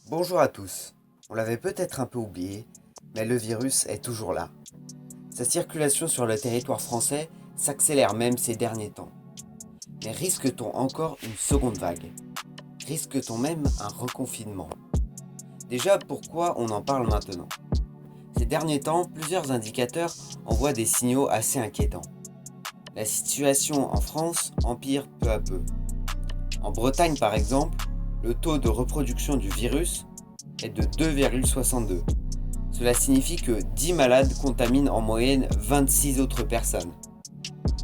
Bonjour à tous. On l'avait peut-être un peu oublié, mais le virus est toujours là. Sa circulation sur le territoire français s'accélère même ces derniers temps. Mais risque-t-on encore une seconde vague? Risque-t-on même un reconfinement? Déjà, pourquoi on en parle maintenant? Ces derniers temps, plusieurs indicateurs envoient des signaux assez inquiétants. La situation en France empire peu à peu. En Bretagne par exemple, le taux de reproduction du virus est de 2,62. Cela signifie que 10 malades contaminent en moyenne 26 autres personnes.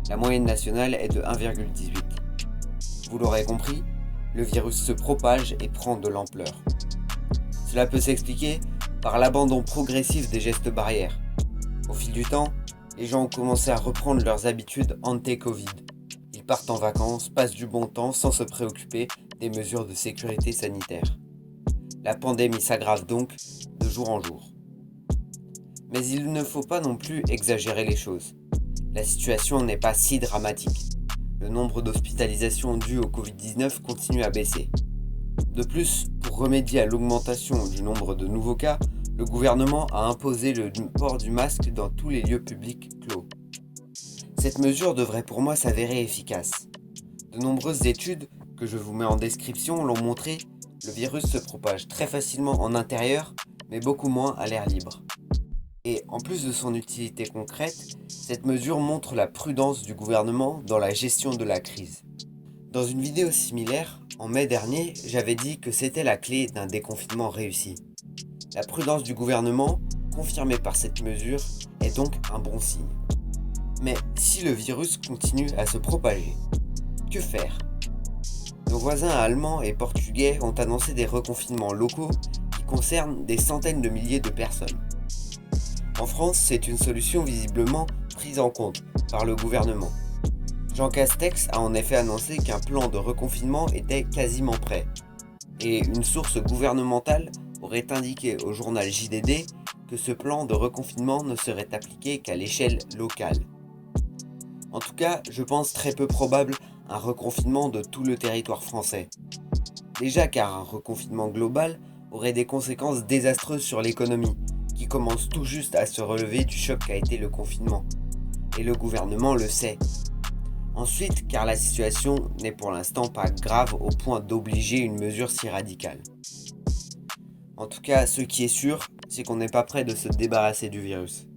La moyenne nationale est de 1,18. Vous l'aurez compris, le virus se propage et prend de l'ampleur. Cela peut s'expliquer par l'abandon progressif des gestes barrières. Au fil du temps, les gens ont commencé à reprendre leurs habitudes ante-Covid. Ils partent en vacances, passent du bon temps sans se préoccuper des mesures de sécurité sanitaire. La pandémie s'aggrave donc de jour en jour. Mais il ne faut pas non plus exagérer les choses. La situation n'est pas si dramatique. Le nombre d'hospitalisations dues au Covid-19 continue à baisser. De plus, pour remédier à l'augmentation du nombre de nouveaux cas, le gouvernement a imposé le port du masque dans tous les lieux publics clos. Cette mesure devrait pour moi s'avérer efficace. De nombreuses études, que je vous mets en description, l'ont montré, le virus se propage très facilement en intérieur, mais beaucoup moins à l'air libre. Et en plus de son utilité concrète, cette mesure montre la prudence du gouvernement dans la gestion de la crise. Dans une vidéo similaire, en mai dernier, j'avais dit que c'était la clé d'un déconfinement réussi. La prudence du gouvernement, confirmée par cette mesure, est donc un bon signe. Mais si le virus continue à se propager, que faire? Nos voisins allemands et portugais ont annoncé des reconfinements locaux qui concernent des centaines de milliers de personnes. En France, c'est une solution visiblement prise en compte par le gouvernement. Jean Castex a en effet annoncé qu'un plan de reconfinement était quasiment prêt. Et une source gouvernementale aurait indiqué au journal JDD que ce plan de reconfinement ne serait appliqué qu'à l'échelle locale. En tout cas, je pense très peu probable un reconfinement de tout le territoire français. Déjà car un reconfinement global aurait des conséquences désastreuses sur l'économie, qui commence tout juste à se relever du choc qu'a été le confinement. Et le gouvernement le sait. Ensuite, car la situation n'est pour l'instant pas grave au point d'obliger une mesure si radicale. En tout cas, ce qui est sûr, c'est qu'on n'est pas prêt de se débarrasser du virus.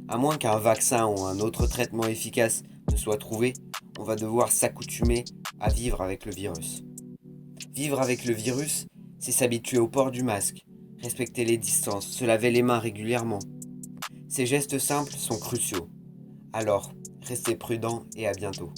À moins qu'un vaccin ou un autre traitement efficace ne soit trouvé, on va devoir s'accoutumer à vivre avec le virus. Vivre avec le virus, c'est s'habituer au port du masque, respecter les distances, se laver les mains régulièrement. Ces gestes simples sont cruciaux. Alors, restez prudents et à bientôt.